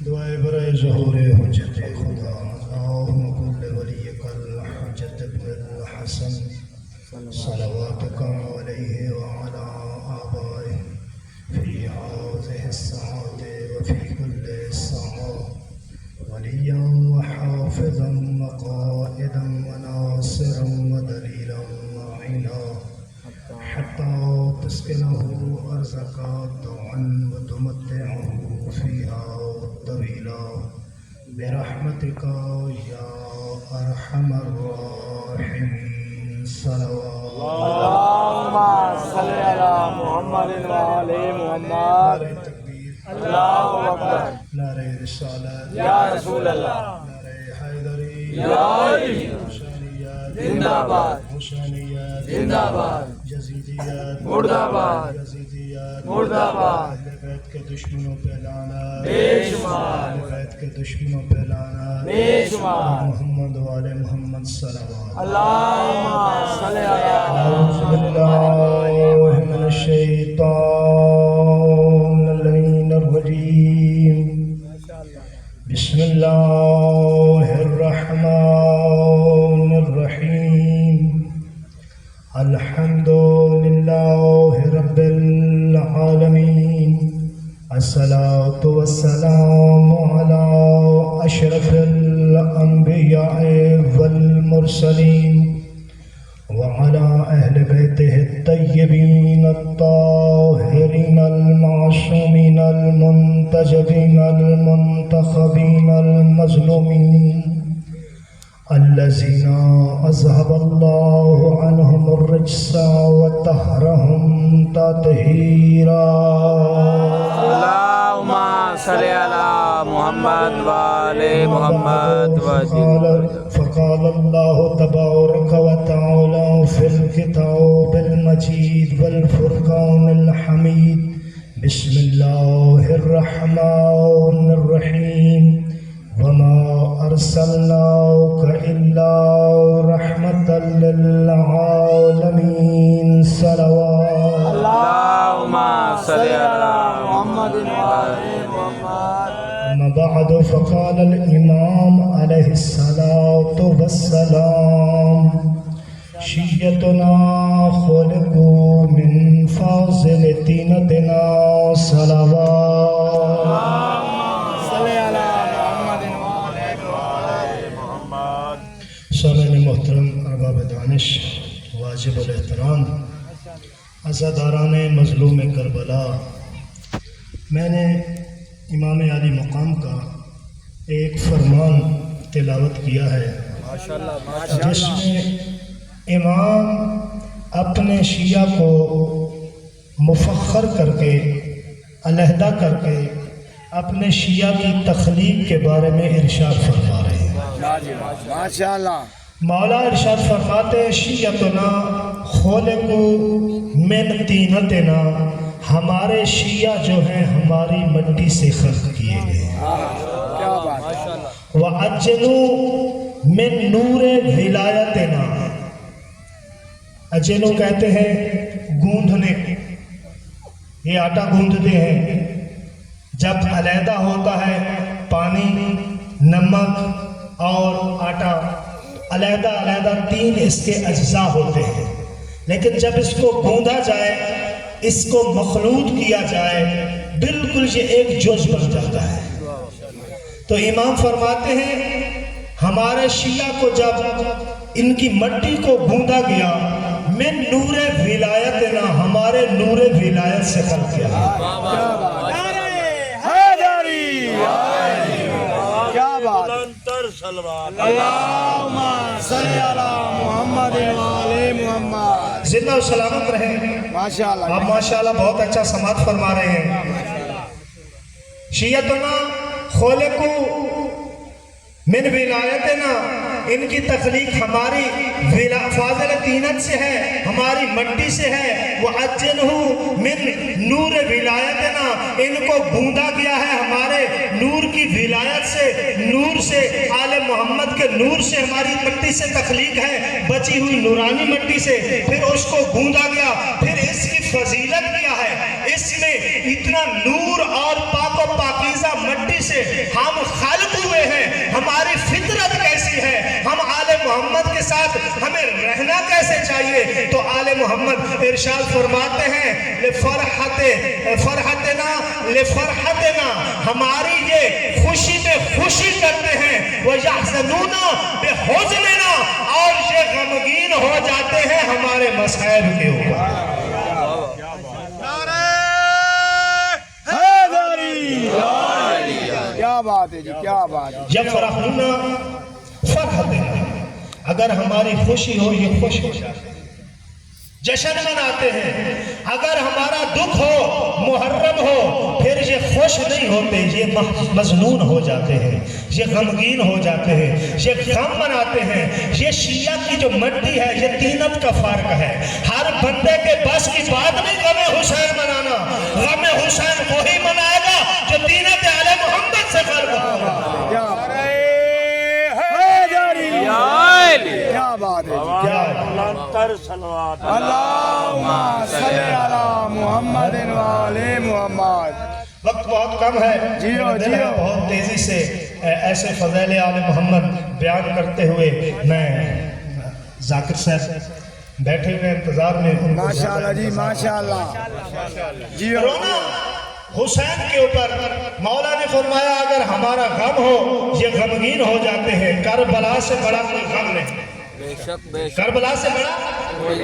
دعائے برائے ظہور حجت خدا اللہم کل ولیک الحجت ابن الحسن صلواتک علیہ وعلا آبائہ فی هذه الساعة وفی کل ساعة ولیا وحافظا وقائدا وناصرا ودلیلا معینا حتى تسكنه أرزك طوعا وتمتعه فيها طويلا برحمتك يا أرحم الراحمين صلوات اللهم صل على محمد وعلى محمد اللہ اکبر نعرہ رسالت یا رسول اللہ نعرہ حیدری یا علی حسینیت زندہ باد حسینیت زندہ باد یزیدیت مرد آباد یزیدیت مرد آباد اہل بیت کے دشمنوں پہ لعنت بے شمار اہل بیت کے دشمنوں پہ لعنت بے شمار محمد والے محمد صلوات اللہم صل علی اعوذ باللہ من الشیطان اللعین الرجیم بسم اللہ الرحمن الرحیم الحمد للہ رب العالمین الصلاة والسلام على أشرف الأنبياء والمرسلين وعلى أهل بيته الطيبين الطاهرين المعصومين المنتجبين المنتخبين المظلومين الذين أذهب الله عنهم الرجس وطهرهم تطهيرا اللہم صل علی محمد وعلى محمد فقال الله تبارك وتعالى في الكتاب المجيد والفرقان الحميد بسم الله الرحمن الرحيم وما أرسلناك إلا رحمة للعالمين صلوات اللہم صل علی محمد وعلى محمد أما بعد فقال الإمام عليه الصلاة والسلام شيعتنا خلقوا من فاضل طينتنا صلوات صل علی محمد وعلى محمد سامعین محترم ارباب دانش واجب الاحترام عزاداران مظلوم کربلا، میں نے امام علی مقام کا ایک فرمان تلاوت کیا ہے جس میں امام اپنے شیعہ کو مفخر کر کے علیحدہ کر کے اپنے شیعہ کی تخلیق کے بارے میں ارشاد فرما رہے ہیں۔ ماشاءاللہ مولا ارشاد فرماتے ہیں شیعتنا خلقوا من طینتنا، ہمارے شیعہ جو ہیں ہماری مٹی سے خلق کیے گئے ہیں۔ کیا بات وَأَجْنُوا مِن نُورِ وِلَایَتِنَا، اجنو کہتے ہیں گوندھنے، یہ آٹا گوندھتے ہیں، جب علیحدہ ہوتا ہے پانی، نمک اور آٹا علیحدہ علیحدہ تین اس کے اجزاء ہوتے ہیں، لیکن جب اس کو گوندھا جائے، اس کو مخلوط کیا جائے، بالکل یہ ایک جز بن جاتا ہے۔ تو امام فرماتے ہیں ہمارے شیعہ کو جب ان کی مٹی کو گوندا گیا، من نور ولایتنا، ہمارے نور ولایت سے خلق کیا۔ کیا بات اللہم صل علی محمد وعلى محمد زندہ و سلامت رہیں۔ ماشاءاللہ آپ ماشاءاللہ بہت اچھا سماعت فرما رہے ہیں۔ شیعتنا خلقوا من ولایتنا، ان کی تخلیق ہماری فاضل طینت سے ہے، ہماری مٹی سے ہے۔ وَأَجْنُهُ مِن نور ولایتنا، ان کو گوندا گیا ہے ہمارے نور کی ولایت سے، نور سے، آل محمد کے نور سے ہماری مٹی سے تخلیق ہے، بچی ہوئی نورانی مٹی سے، پھر اس کو گوندا گیا، پھر اس کی فضیلت کیا ہے، اس میں اتنا نور اور پاک و پاکیزہ مٹی سے ہم خلق ہوئے ہیں، ہماری فطرت کیسی ہے، ہم آل محمد کے ساتھ ہمیں رہنا کیسے چاہیے، تو آل محمد ارشاد فرماتے ہیں لفرحتنا، ہماری یہ خوشی میں خوشی کرتے ہیں، وَيَحْزَنُونَ بِحُزْنِنَا، اور یہ غمگین ہو جاتے ہیں ہمارے مصائب کے اوپر۔ کیا بات ہے جی، کیا بات ہے۔ یفرحون فرحتنا، اگر ہماری خوشی ہو یہ خوش ہو جاتے ہیں، جشن مناتے ہیں۔ اگر ہمارا دکھ ہو، محرم ہو، پھر یہ خوش نہیں ہوتے، یہ مظنون ہو جاتے ہیں، یہ غمگین ہو جاتے ہیں، یہ غم مناتے ہیں۔ یہ شیعہ کی جو مٹی ہے یہ تینت کا فرق ہے۔ ہر بندے کے بس کی بات نہیں غم حسین منانا، غم حسین وہی منائے گا جو تینت آل محمد سے فرق ہوگا۔ کیا بات ہے جی، کیا اللہم صلی علی محمد وعلی محمد۔ وقت بہت کم ہے، بہت تیزی سے ایسے فضائل آل محمد بیان کرتے ہوئے میں ذاکر صاحب بیٹھے ہوئے انتظار میں، ماشاءاللہ جی، ماشاءاللہ جی۔ رونا حسین کے اوپر مولا نے فرمایا اگر ہمارا غم ہو یہ غمگین ہو جاتے ہیں۔ کربلا سے بڑا کوئی غم نہیں، کربلا سے بڑا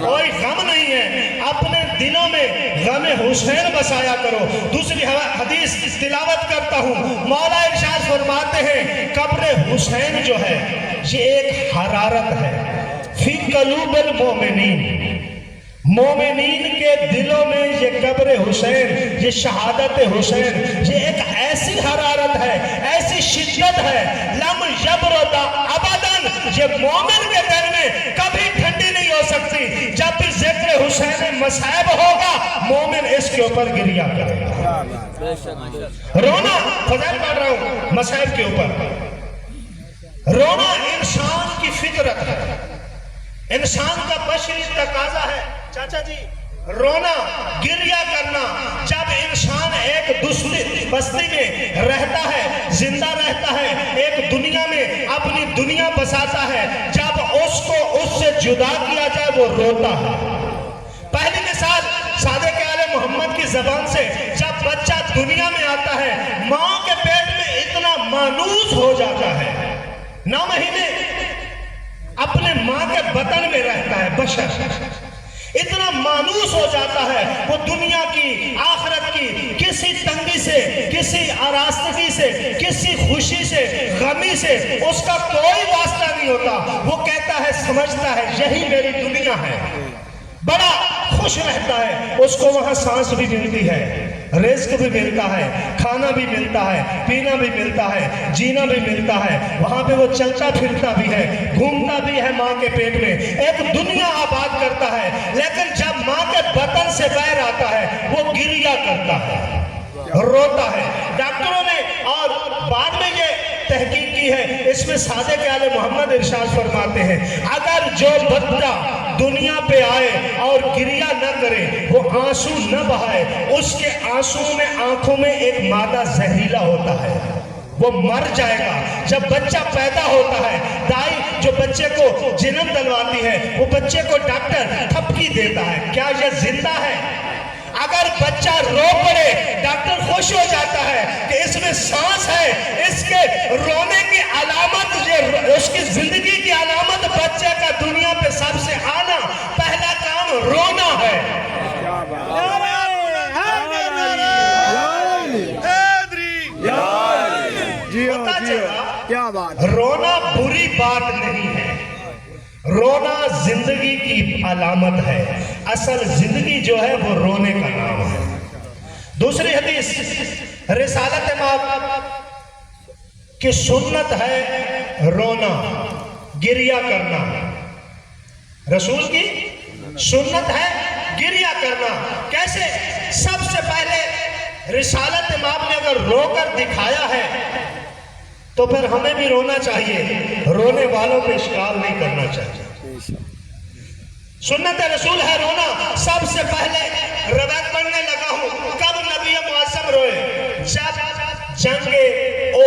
کوئی غم نہیں ہے۔ اپنے دلوں میں غم حسین بسایا کرو۔ دوسری حدیث تلاوت کرتا ہوں، مولا ارشاد فرماتے ہیں قبر حسین جو ہے یہ ایک حرارت ہے، فی قلوب المومنین، مومنین کے دلوں میں یہ قبر حسین، یہ شہادت حسین، یہ ایک ایسی حرارت ہے، ایسی شدت ہے، لم یبرد ابداً، یہ مومن کے دل میں کبھی ٹھنڈی نہیں ہو سکتی۔ جب بھی ذکر حسین مصائب ہوگا مومن اس کے اوپر گریہ کرے گا، رونا۔ فضائل پڑھ رہا ہوں مصائب کے اوپر۔ رونا انسان کی فطرت ہے، انسان کا بشری تقاضا ہے۔ چاچا جی، رونا، گریہ کرنا، جب انسان ایک دوسری بستی میں رہتا ہے، زندہ رہتا ہے، ایک دنیا میں اپنی دنیا بساتا ہے، جب اس کو اس سے جدا کیا جائے وہ روتا ہے۔ پہلی مثال صادق آل محمد کی زبان سے، جب بچہ دنیا میں آتا ہے ماں کے پیٹ میں اتنا مانوس ہو جاتا ہے، 9 مہینے اپنے ماں کے بطن میں رہتا ہے، بشر اتنا مانوس ہو جاتا ہے، وہ دنیا کی، آخرت کی کسی تنگی سے، کسی آراستگی سے، کسی خوشی سے، غمی سے اس کا کوئی واسطہ نہیں ہوتا۔ وہ کہتا ہے، سمجھتا ہے یہی میری دنیا ہے، بڑا خوش رہتا ہے، اس کو وہاں سانس بھی ملتی ہے، رزق بھی ملتا ہے، کھانا بھی ملتا ہے، پینا بھی ملتا ہے، جینا بھی ملتا ہے، وہاں پہ وہ چلتا پھرتا بھی ہے، گھومتا بھی ہے ماں کے پیٹ میں، ایک دنیا آباد کرتا ہے۔ لیکن جب ماں کے بطن سے باہر آتا ہے وہ گریہ کرتا ہے، روتا ہے۔ ڈاکٹروں نے اور بعد میں یہ تحقیق کی ہے، اس میں صادق آل محمد ارشاد فرماتے ہیں اگر جو بچہ دنیا پہ آئے اور گریہ نہ کرے، وہ آنسو نہ بہائے، اس کے آنسو میں آنکھوں میں ایک مادہ زہریلا ہوتا ہے، وہ مر جائے گا۔ جب بچہ پیدا ہوتا ہے، دائی جو بچے کو جنم دلواتی ہے، وہ بچے کو ڈاکٹر تھپکی دیتا ہے، کیا یہ زندہ ہے؟ اگر بچہ رو پڑے ڈاکٹر خوش ہو جاتا ہے کہ اس میں سانس ہے، اس کے رونے کی علامت، اس کی زندگی کی علامت بچے کا دنیا پہ سب سے آنا، پہلا کام رونا ہے۔ کیا بات، رونا بری بات نہیں ہے، رونا زندگی کی علامت ہے، اصل زندگی جو ہے وہ رونے کا نام ہے۔ دوسری حدیث رسالت ماب کی سنت ہے رونا، گریہ کرنا، رسول کی سنت ہے گریہ کرنا۔ کیسے؟ سب سے پہلے رسالت ماب نے اگر رو کر دکھایا ہے تو پھر ہمیں بھی رونا چاہیے، رونے والوں پہ اشکال نہیں کرنا چاہیے۔ سنت رسول ہے رونا۔ سب سے پہلے روایت پڑھنے لگا ہوں، کب نبی معظم روئے؟ جب جنگ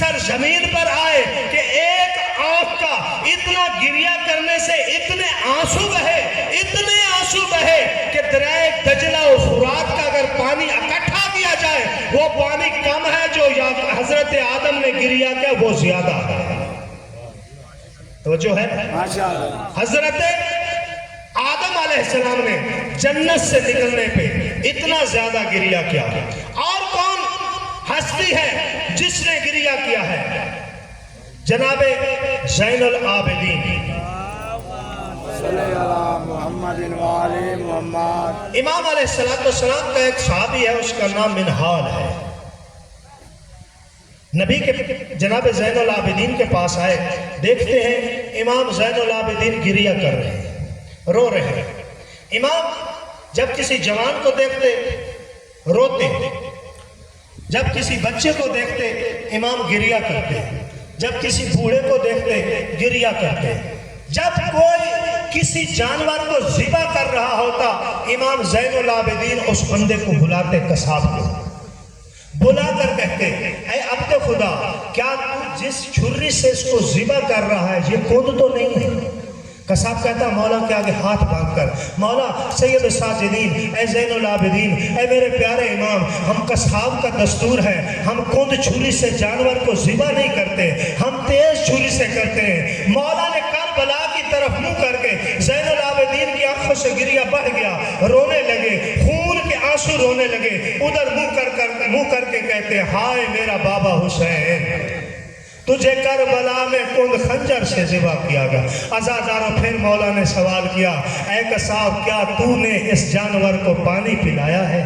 سرزمین پر آئے کہ ایک آنکھ کا اتنا گریہ کرنے سے اتنے آنسو بہے کہ دریائے دجلہ و فرات کا اگر پانی اکٹھا کیا جائے وہ پانی کم ہے جو حضرت آدم نے گریہ کیا وہ زیادہ ہے. توجہ ہے؟ حضرت آدم علیہ السلام نے جنت سے نکلنے پہ اتنا زیادہ گریہ کیا. اور کون ہستی ہے جس نے گریہ کیا ہے؟ جناب زین العابدین امام علیہ السلام کا ایک صحابی ہے، اس کا نام منہال ہے. نبی کے جناب زین العابدین کے پاس آئے، دیکھتے ہیں امام زین العابدین گریہ کر رہے ہیں، رو رہے ہیں. امام جب کسی جوان کو دیکھتے روتے، جب کسی بچے کو دیکھتے امام گریہ کرتے، جب کسی بوڑھے کو دیکھتے گریہ کرتے. جب کوئی کسی جانور کو ذبح کر رہا ہوتا امام زین العابدین اس بندے کو بلاتے، قصاب کو بلا کر کہتے اے عبد خدا، کیا تو جس چھری سے اس کو ذبح کر رہا ہے یہ کود تو نہیں ہے؟ قصاب کہتا مولا کے آگے ہاتھ باندھ کر، مولا سید الساجدین، اے زین العابدین، اے میرے پیارے امام، ہم قصاب کا دستور ہے، ہم کند چھری سے جانور کو ذبح نہیں کرتے، ہم تیز چھری سے کرتے ہیں. مولا نے کربلا کی طرف منہ کر کے زین العابدین کی آنکھوں سے گریہ بڑھ گیا، رونے لگے، خون کے آنسو رونے لگے. ادھر منہ کر کے کہتے ہائے میرا بابا حسین، تجھے کربلا میں کند خنجر سے ذبح کیا گیا. عزاداروں پھر مولا نے سوال کیا اے قصاب، کیا تو نے اس جانور کو پانی پلایا ہے؟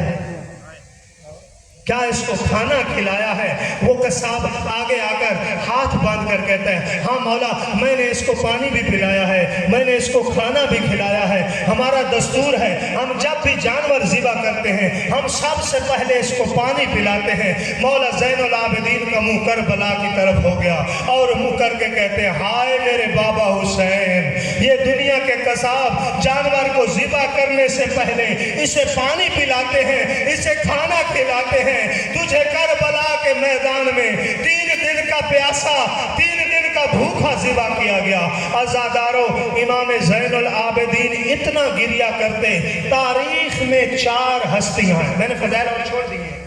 کیا اس کو کھانا کھلایا ہے؟ وہ قصاب آگے آ کر ہاتھ باندھ کر کہتا ہے ہاں مولا، میں نے اس کو پانی بھی پلایا ہے، میں نے اس کو کھانا بھی کھلایا ہے. ہمارا دستور ہے ہم جب بھی جانور ذبح کرتے ہیں ہم سب سے پہلے اس کو پانی پلاتے ہیں. مولا زین العابدین کا منہ کربلا کی طرف ہو گیا اور منہ کر کے کہتے ہیں ہائے میرے بابا حسین، یہ دنیا کے قصاب جانور کو ذبح کرنے سے پہلے اسے پانی پلاتے ہیں، اسے کھانا کھلاتے ہیں. تجھے کربلا کے میدان میں 3 دن کا پیاسا 3 دن کا بھوکا ذبح کیا گیا. عزاداروں امام زین العابدین اتنا گریہ کرتے. تاریخ میں 4 ہستیاں ہیں، میں نے فضائل اور چھوڑ دی ہیں.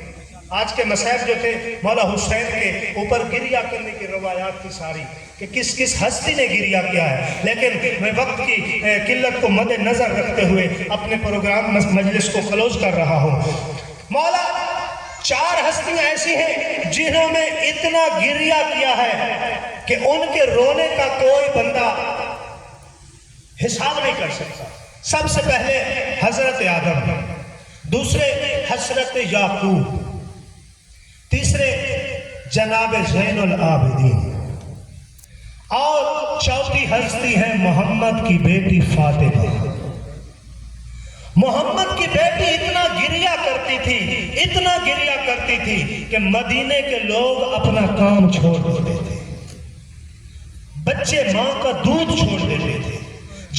آج کے مسائل جو تھے مولا حسین کے اوپر گریہ کرنے کی روایات تھی ساری کہ کس کس ہستی نے گریہ کیا ہے، لیکن میں وقت کی قلت کو مد نظر رکھتے ہوئے اپنے پروگرام مجلس کو کلوز کر رہا ہوں. مولا 4 ہستیاں ایسی ہیں جنہوں نے اتنا گریہ کیا ہے کہ ان کے رونے کا کوئی بندہ حساب نہیں کر سکتا. سب سے پہلے حضرت آدم، دوسرے حضرت یعقوب، تیسرے جناب زین العابدین، اور چوتھی ہستی ہے محمد کی بیٹی فاطمہ. محمد کی بیٹی اتنا گریہ کرتی تھی کہ مدینے کے لوگ اپنا کام چھوڑ دیتے تھے، بچے ماں کا دودھ چھوڑ دیتے تھے،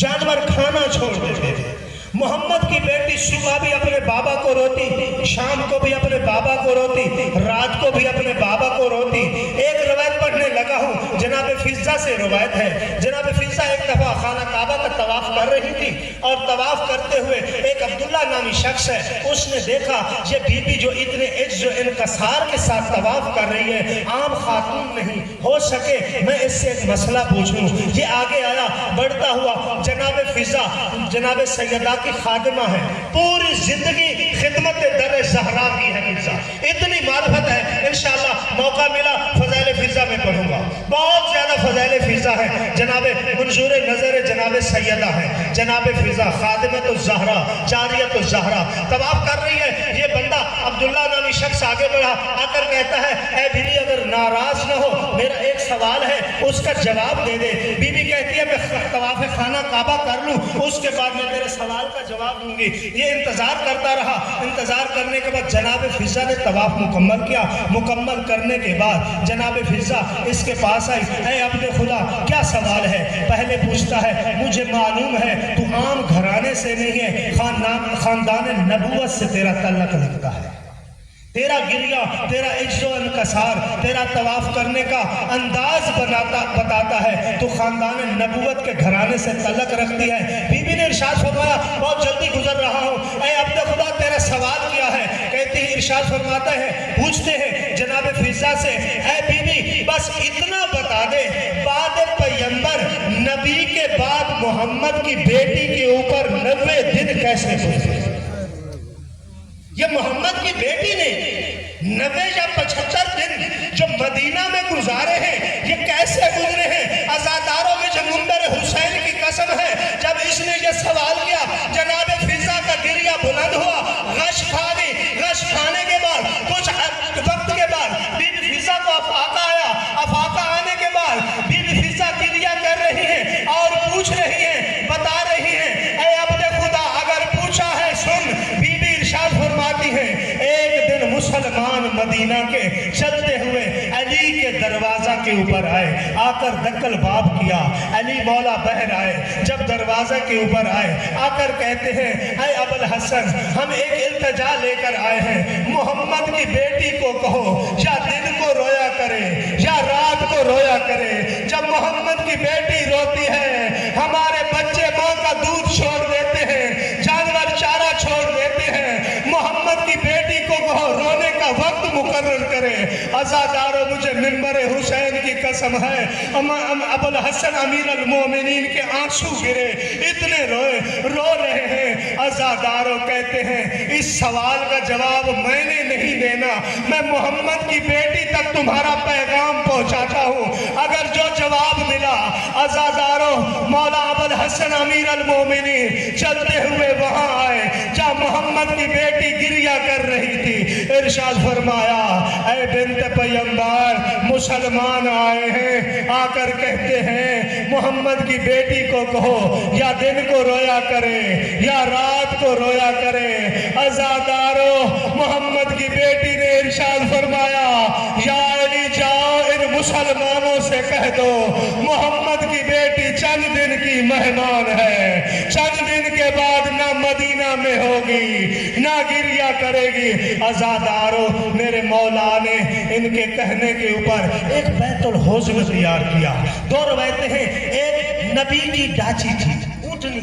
جانور کھانا چھوڑ دیتے تھے. محمد کی بیٹی صبح بھی اپنے بابا کو روتی، شام کو بھی اپنے بابا کو روتی، رات کو بھی اپنے بابا کو روتی. ایک روایت پڑھنے لگا ہوں، جناب فضہ سے روایت ہے. جناب فضہ ایک دفعہ خانہ کعبہ کا طواف کر رہی تھی اور طواف کرتے ہوئے ایک عبداللہ نامی شخص ہے، اس نے دیکھا یہ بی بی جو اتنے عجز و انکسار کے ساتھ طواف کر رہی ہے، عام خاتون نہیں، ہو سکے میں اس سے ایک مسئلہ پوچھوں. یہ آگے آیا بڑھتا ہوا. جناب فضہ جناب سیدہ کی خادمہ ہے، پوری زندگی خدمت در زہرا کی ہے. فضہ اتنی معرفت ہے، انشاءاللہ موقع ملا فضائل فضہ میں پڑھوں گا. بہت زیادہ فضائل فضہ ہے. جناب منظور نظر جناب سیدہ ہے، جناب فضہ خادمت الزہرا جاریت الزہرا طواف کر رہی ہے. یہ بندہ عبداللہ نامی شخص آگے بڑھا آ کر کہتا ہے اے بیوی اگر ناراض نہ ہو میرا ایک سوال ہے، اس کا جواب دے دے. بیوی کہتی ہے میں طواف خانہ کعبہ کر لوں، اس کے بعد میں تیرے سوال کا جواب دوں گی. یہ انتظار کرتا رہا. انتظار کرنے کے بعد جناب فضہ نے طواف مکمل کیا. مکمل کرنے کے بعد جناب فضہ اس کے پاس آئی. اے عبد خدا کیا سوال ہے؟ پہلے پوچھتا ہے مجھے معلوم ہے تو عام گھرانے سے نہیں ہے، خاندان نبوت سے تیرا تعلق لگتا ہے. تیرا گریہ، تیرا عجز و انکسار، تیرا طواف کرنے کا انداز بتاتا ہے تو خاندان نبوت کے گھرانے سے تعلق رکھتی ہے۔ بی بی نے ارشاد فرمایا بہت جلدی گزر رہا ہوں، اے عبد خدا تیرا سوال کیا ہے؟ کہتی ہے، ارشاد فرماتا ہے، پوچھتے ہیں جناب فضہ سے، اے بی بی بس اتنا بتا دے، بعد پیغمبر نبی کے بعد محمد کی بیٹی کے اوپر 90 دن کیسے گزرے؟ یہ محمد کی بیٹی نے 90 یا 75 دن جو مدینہ میں گزارے ہیں، یہ کیسے گزرے ہیں؟ عزاداروں میں جو منبر حسین کی قسم ہے، جب اس نے یہ سوال کیا جناب فضہ کا گریہ بلند ہوا، غش کھا گئی۔ غش کھانے کے بعد کچھ وقت کے بعد بی بی فضہ کو افاقہ آیا۔ افاقہ آنے کے بعد بی بی فضہ گریہ کر رہی ہیں اور پوچھ رہی ہیں، بتا رہی ہیں، اے عبد خدا اگر پوچھا ہے سن۔ بی بی ارشاد فرماتی ہیں، ایک دن مسلمان مدینہ کے چلتے ہوئے علی کے دروازہ کے اوپر آئے، آ کر دکل باب کیا۔ علی مولا بہر آئے، جب دروازہ کے اوپر آئے، آ کر کہتے ہیں، اے ابوالحسن ہم ایک التجا لے کر آئے ہیں، محمد کی بیٹی کو کہو یا دن کو رویا کرے یا رات کو رویا کرے۔ جب محمد کی بیٹی روتی ہے، ہمارے بچے ماں کا دودھ چھوڑ دیتے ہیں، جانور چارہ چھوڑ دیتے ہیں، محمد کی بیٹی کو کہو رونے کا وقت مقرر کرے۔ عزادارو مجھے منبر حسین کی قسم ہے، ابوالحسن امیر المومنین کے آنسو گرے، اتنے رو رہے ہیں۔ عزادارو کہتے ہیں اس سوال کا جواب میں نے نہیں دینا، میں محمد کی بیٹی تک تمہارا پیغام پہنچاتا ہوں۔ اگر جو جواب ملا، عزادارو مولا ابوالحسن امیر المومنین چلتے ہوئے وہاں آئے جہاں محمد کی بیٹی گریہ کر رہی تھی۔ ارشاد فرمایا، اے بنت پیغمبر مسلمان آئے ہیں، آ کر کہتے ہیں محمد کی بیٹی کو کہو یا دن کو رویا کرے یا رات کو رویا کرے۔ عزادارو محمد کی بیٹی نے ارشاد فرمایا، یا علی جاؤ ان مسلمانوں سے کہہ دو محمد کی بیٹی چند دن کی مہمان ہے، چند دن کے بعد نہ مدینہ میں ہوگی نہ گریہ کرے گی۔ عزادارو میرے مولا نے ان کے کہنے کے اوپر ایک بیت الحزن تیار کیا۔ دو روایتیں ہیں، ایک نبی کی ڈاچی تھی، اونٹنی،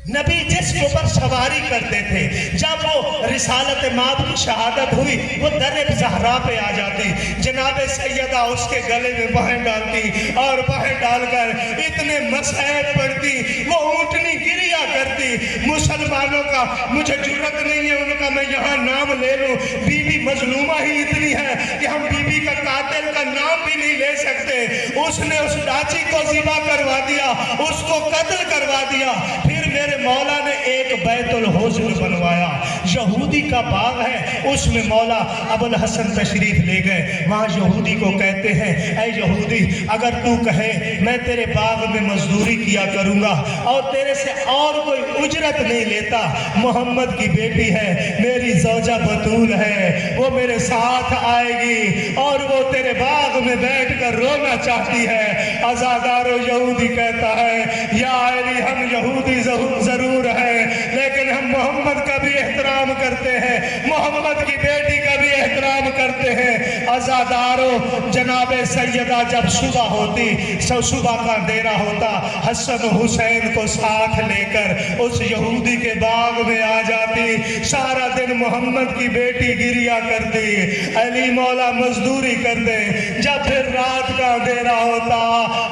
نبی جس کے اوپر سواری کرتے تھے، جب وہ رسالت ماب کی شہادت ہوئی وہ در زہرا پہ آ جاتی، جناب سیدہ اس کے گلے میں بہن ڈالتی اور بہن ڈال کر اتنے مسائب پڑھتی، وہ اونٹنی گریہ کرتی۔ مسلمانوں کا مجھے جرت نہیں ہے ان کا میں یہاں نام لے لوں، بی بی مظلومہ ہی اتنی ہے کہ ہم بی بی کا قاتل کا نام بھی نہیں لے سکتے۔ اس نے اس ڈاچی کو ذبح کروا دیا، اس کو قتل کروا دیا۔ پھر میرے مولا نے ایک بیت الحزن بنوایا، یہودی کا باغ ہے، اس میں مولا ابوالحسن تشریف لے گئے۔ وہاں یہودی کو کہتے ہیں، اے یہودی اگر تو کہے میں تیرے باغ میں مزدوری کیا کروں گا اور تیرے سے اور کوئی اجرت نہیں لیتا، محمد کی بیٹی ہے میری زوجہ بطول ہے، وہ میرے ساتھ آئے گی اور وہ تیرے باغ میں بیٹھ کر رونا چاہتی ہے۔ عزادارو یہودی کہتا ہے، یا علی ہم یہودی ضرور ہے لیکن ہم محمد کا بھی احترام کرتے ہیں، محمد کی بیٹی کا بھی احترام کرتے ہیں۔ عزادارو جناب سیدہ جب صبح ہوتی، صبح کا اندھیرا ہوتا، حسن حسین کو ساتھ لے کر اس یہودی کے باغ میں آ جاتی، سارا دن محمد کی بیٹی گریہ کرتی، علی مولا مزدوری کرتے۔ جب پھر رات کا اندھیرا ہوتا،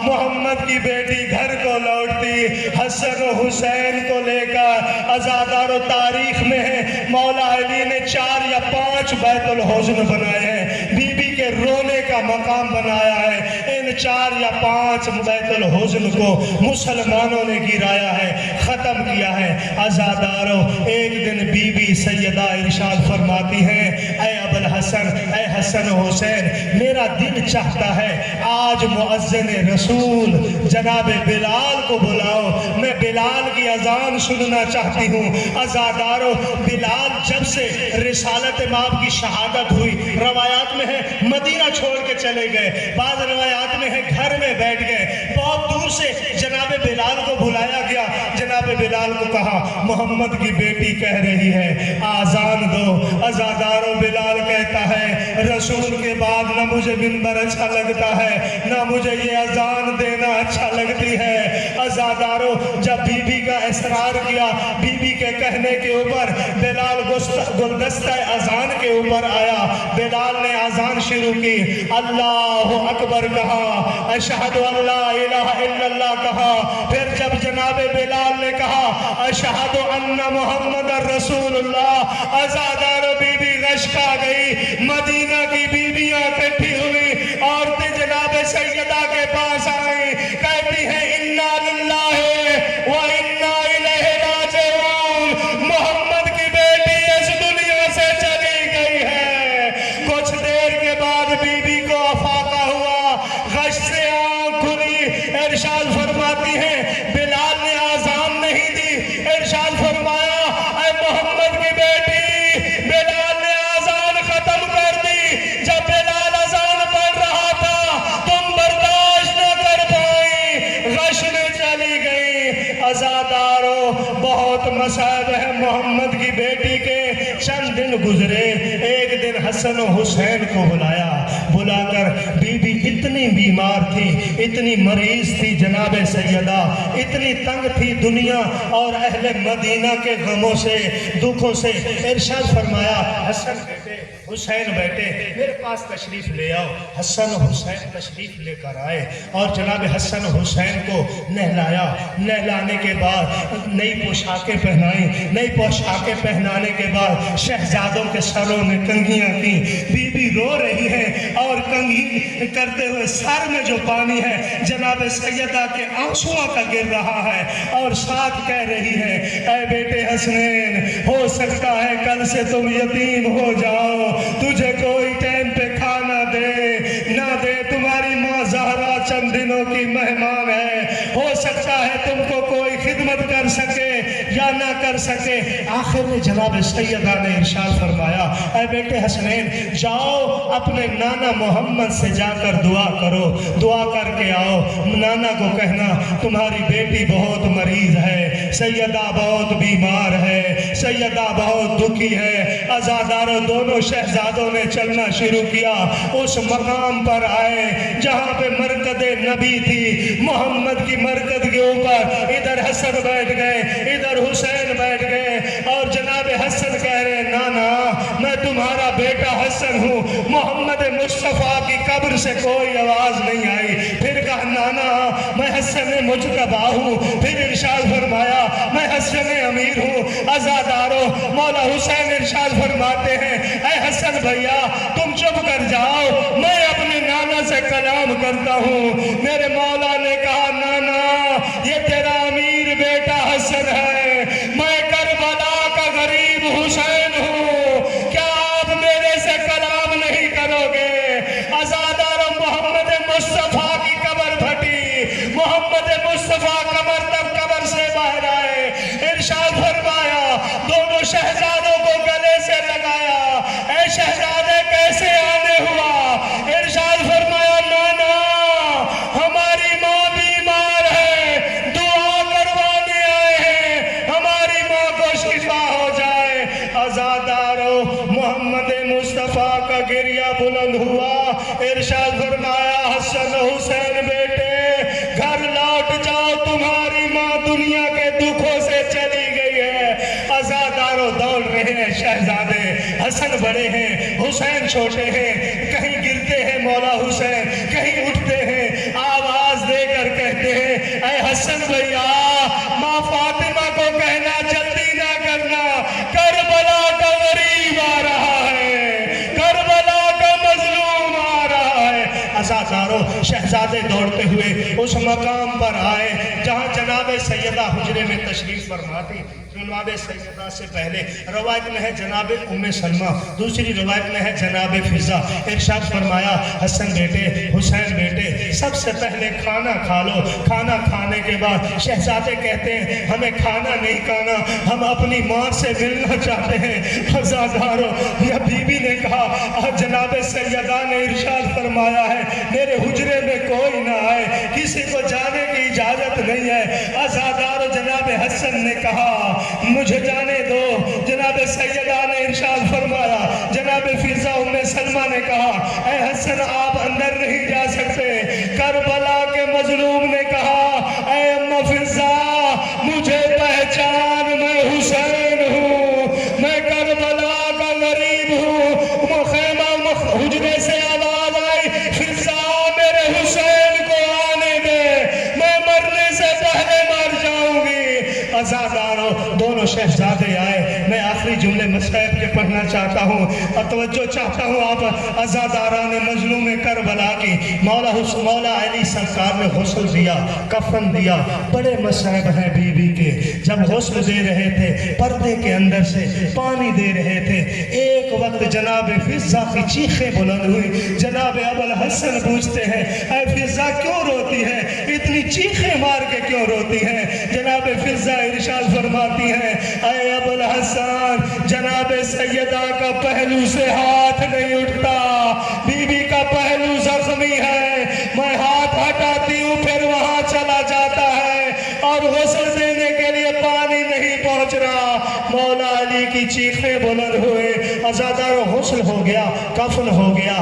محمد کی بیٹی گھر کو لوٹتی، حسن و حسین کو لے کر۔ عزادارو تاریخ میں ہے مولا علی نے 4 یا 5 بیت الحزن بنائے ہیں، بی بی کے رونے کا مقام بنایا ہے۔ ان 4 یا 5 بیت الحزن کو مسلمانوں نے گرایا ہے، ختم کیا ہے۔ عزادارو ایک دن بی بی سیدہ ارشاد فرماتی ہیں، اے ابوالحسن، اے حسن و حسین، میرا دل چاہتا ہے آج مؤذن رسول جناب بلال کو بلاؤ، میں بلال کی اذان سننا چاہتی ہوں۔ عزادارو بلال جب سے رسالت ماب کی شہادت ہوئی، روایات میں ہے مدینہ چھوڑ کے چلے گئے، بعض روایات میں ہیں گھر میں بیٹھ گئے. بہت دور سے جناب بلال کو بلایا گیا. جناب بلال کو کہا محمد کی بیٹی کہہ رہی ہے آزان دو. عزادارو بلال کہتا ہے رسول کے بعد نہ مجھے منبر اچھا لگتا ہے نہ مجھے یہ اذان دینا اچھا لگتی ہے. عزادارو جب بی بی کا اصرار کیا, بی بی کے کہنے کے اوپر بلال گلدستہ اذان کے اوپر آیا. بلال نے اذان شروع کی, اللہ اکبر کہا, اشہد ان لا الہ الا اللہ کہا. پھر جب جناب بلال نے کہا اشہد ان محمد رسول اللہ, عزادارو بی بی غشک آ گئی. مدینہ کی بیویاں اکٹھی ہوئی, عورتیں جناب سیدہ کے پاس آئیں, کہتی ہیں انا للہ و انا الیہ راجعون, محمد کی بیٹی اس دنیا سے چلی گئی ہے. کچھ دیر کے بعد بی بی کو افاقہ ہوا, غش سے آنکھ کھلی. ارشاد فرماتی ہیں بلال نے آزان نہیں دی, ارشاد فرمایا اے محمد کی بیٹی, بلال نے آزان ختم کر دی. جب بلال آزان پڑھ رہا تھا تم برداشت نہ کر پائی, غش میں چلی گئی. عزادارو بہت مصائب ہے محمد کی بیٹی کے. چند دن گزرے, ایک دن حسن و حسین کو بلایا. بلا کر بی بی اتنی بیمار تھی, اتنی مریض تھی جناب سیدہ, اتنی تنگ تھی دنیا اور اہل مدینہ کے غموں سے, دکھوں سے. ارشاد فرمایا حسن بیٹے, حسین بیٹے, میرے پاس تشریف لے آؤ. حسن و حسین تشریف لے کر آئے اور جناب حسن و حسین کو نہلایا. نہلانے کے بعد نئی پوشاکیں پہنائیں. نئی پوشاکیں پہنانے کے بعد شہزادوں کے سروں میں کنگھیاں کی. بی بی رو رہی ہے اور کنگھی کرتے ہوئے سر میں جو پانی ہے جناب سیدہ کے آنسوؤں کا گر رہا ہے, اور ساتھ کہہ رہی ہے اے بیٹے حسنین, ہو سکتا ہے کل سے تم یتیم ہو جاؤ, تجھے کوئی ٹائم پہ کھانا دے نہ دے, تمہاری ماں زہرا چند دنوں کی مہمان ہے, ہو سکتا ہے تم کو کوئی خدمت کر سکے یا نہ کر سکے. آخر میں جناب سیدہ نے ارشاد فرمایا اے بیٹے حسنین, جاؤ اپنے نانا محمد سے جا کر دعا کرو, دعا کر کے آؤ. نانا کو کہنا تمہاری بیٹی بہت مریض ہے, سیدہ بہت بیمار ہے, سیدہ بہت دکھی ہے. عزاداروں دونوں شہزادوں نے چلنا شروع کیا. اس مقام پر آئے جہاں پہ مرکز نبی تھی, محمد کی مرکز کے اوپر. ادھر حسن بیٹھ گئے, ادھر حسین بیٹھ گئے, اور جناب حسن کہہ رہے نانا میں تمہارا بیٹا حسن ہوں. محمد مصطفیٰ کی قبر سے کوئی آواز نہیں آئی. پھر کہا نانا میں حسن مجتبیٰ ہوں. پھر ارشاد فرمایا میں حسن امیر ہوں. عزادارو مولا حسین ارشاد فرماتے ہیں اے حسن بھیا تم چپ کر جاؤ, میں اپنے نانا سے کلام کرتا ہوں. میرے مولا نے کہا نانا یہ تیرا امیر بیٹا حسن ہے, میں کربلا کا غریب حسین ہوں, کیا آپ میرے سے کلام نہیں کرو گے؟ عزادارو محمد مصطفیٰ کی قبر پھٹی, محمد مصطفیٰ قبر تک قبر سے باہر آئے. ارشاد فرمایا دونوں شہزادوں کو گلے سے لگایا, اے شہزادے کیسے آنے ہوا؟ ارشاد فرمایا نانا ہماری ماں بیمار ہے, دعا کروانے آئے ہیں, ہماری ماں کو شفا ہو جائے. عزادارو محمد مصطفیٰ کا گریہ بلند ہوا. ارشاد فرمایا حسن حسین بیٹے گھر لوٹ جاؤ, تمہاری ماں دنیا کے دکھوں سے چلی گئی ہے. عزادارو دوڑ رہے ہیں شہزادے, حسن بڑے ہیں, حسین چھوٹے ہیں, کہیں گرتے ہیں مولا حسین, کہیں اٹھتے ہیں, آواز دے کر کہتے ہیں اے حسن بھیا ماں فاطمہ کو کہنا جلدی نہ کرنا, کربلا کا غریب آ رہا ہے, کربلا کا مظلوم آ رہا ہے. عزادارو شہزادے دوڑتے ہوئے اس مقام پر آئے جہاں جناب سیدہ حجرے میں تشریف فرما تھی. جناب سیدہ سے پہلے روایت میں ہے جناب ام سلمہ, دوسری روایت میں ہے جناب فضا. ارشاد فرمایا حسن بیٹے حسین بیٹے سب سے پہلے کھانا کھا لو. کھانا کھانے کے بعد شہزادے کہتے ہیں ہمیں کھانا نہیں کھانا, ہم اپنی ماں سے ملنا چاہتے ہیں. عزادارو یا بی بی نے کہا جناب سیدہ نے ارشاد فرمایا ہے میرے حجرے حجرے میں کوئی نہ آئے, کسی کو جانے کی اجازت نہیں ہے. عزادار جناب حسن نے کہا مجھے جانے دو. جناب سیدہ نے ارشاد فرمایا, جناب فضا ام سلمہ نے کہا اے حسن آپ اندر نہیں جا سکتے. کربلا کے مظلوم نے کہا اے اماں فضا مجھے پہچان, میں حسین ہوں, میں کربلا کا غریب ہوں. خیمہ حجرے سے آواز آئی فضا میرے حسین کو آنے دے, میں مرنے سے پہلے مر جاؤں گی. عزاداروں دونوں شہزادے آئے. میں آخری جملے مصحف کے پڑھنا چاہتا ہوں اور توجہ چاہتا ہوں آپ. عزاداران مظلوم کربلا کی مولا علی سرکار نے غسل دیا, کفن دیا. بڑے مصحف ہیں بی بی کے. جب غسل دے رہے تھے پردے کے اندر سے پانی دے رہے تھے. ایک وقت جناب فضا کی چیخیں بلند ہوئی. جناب ابوالحسن پوچھتے ہیں اے فضا کیوں روتی ہے, اتنی چیخیں مار کے کیوں روتی ہیں؟ جناب فضا ارشاد فرماتی ہیں اے ابوالحسن جناب سیدہ کا پہلو سے ہاتھ نہیں اٹھتا, بی بی کا پہلو زخمی ہے, میں ہاتھ ہٹاتی ہوں پھر وہاں چلا جاتا ہے اور غسل دینے کے لیے پانی نہیں پہنچ رہا. مولا علی کی چیخیں بلند ہوئے. عزاداروں غسل ہو گیا, کفن ہو گیا.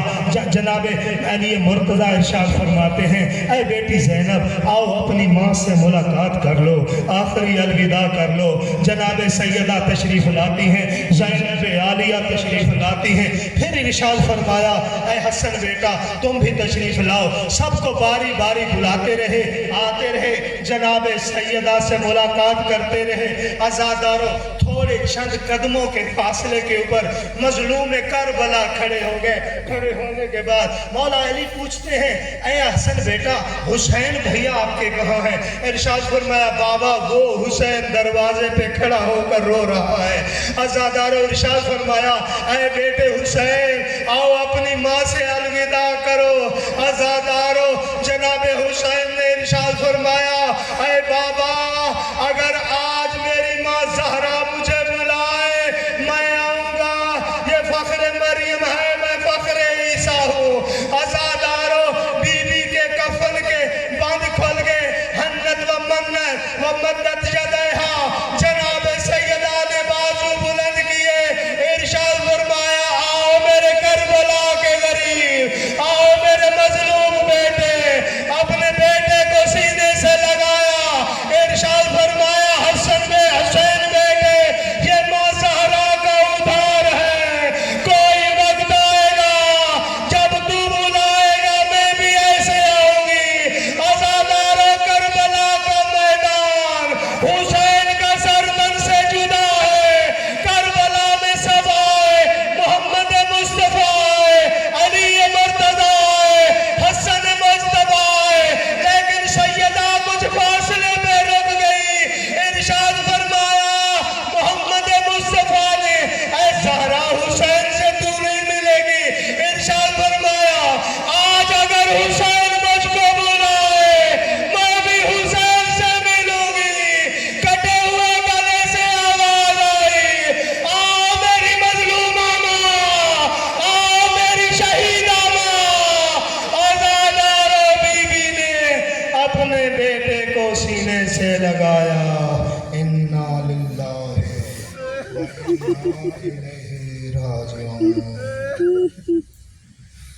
جناب علی مرتضی ارشاد فرماتے ہیں اے بیٹی زینب آؤ اپنی ماں سے ملاقات کر لو, آخری الوداع کر لو. جناب سیدہ تشریف لاتی ہیں, زینب عالیہ تشریف لاتی ہیں. پھر ارشاد فرمایا اے حسن بیٹا تم بھی تشریف لاؤ. سب کو باری باری بلاتے رہے, آتے رہے, جناب سیدہ سے ملاقات کرتے رہے. عزاداروں تھوڑے چند قدموں کے فاصلے کے اوپر مظلوم کربلا کھڑے ہو گئے. کھڑے ہونے کے بعد مولا علی پوچھتے ہیں اے حسن بیٹا حسین بھیا آپ کے کہاں ہیں؟ ارشاد فرمایا بابا وہ حسین دروازے پہ کھڑا ہو کر رو رہا ہے. عزاداروں ارشاد فرمایا اے بیٹے حسین آؤ اپنی ماں سے الوداع کرو. عزاداروں جناب حسین نے ارشاد فرمایا اے بابا اگر آج میری ماں زہرا مجھے بلائے میں آؤں گا. یہ فخر مریم ہے, میں فخر عیسیٰ ہوں. عزاداروں بی بی کے کفن کے بند کھل گئے. ہنت و منت و مدت یدیہا, جناب سیدہ نے بازو بلند کیے. ارشاد فرمایا آؤ میرے کربلا کے غریب, آؤ میرے مظلوم بیٹے. اپنے بیٹے کو سینے سے لگایا. ارشاد فرمایا حسین بیٹے یہ ماں زہرا کا ادھار ہے. کوئی وقت آئے گا جب تو بلائے گا میں بھی ایسے آؤں گی. عزاداروں کربلا کا میدان حسین کا سر تن سے جدا ہے. کربلا میں سب آئے, محمد مصطفیٰ آئے, علی مرتضیٰ آئے, حسن مصطفیٰ آئے, لیکن سیدہ کچھ فاصلے پہ رک گئی. ارشاد فرمایا محمد مصطفیٰ نے اے زہرا حسین سے تو نہیں ملے گی. ارشاد فرمایا آج اگر حسین مجھ کو بلائے میں بھی حسین سے ملوں گی. کٹے ہوئے گلے سے آواز آئی آؤ میری مظلومہ ماں, آؤ میری شہیدہ ماں. عزاداروں بی بی نے اپنے بیٹے کو سینے سے لگایا. انا للہ و انا الیہ راجعون.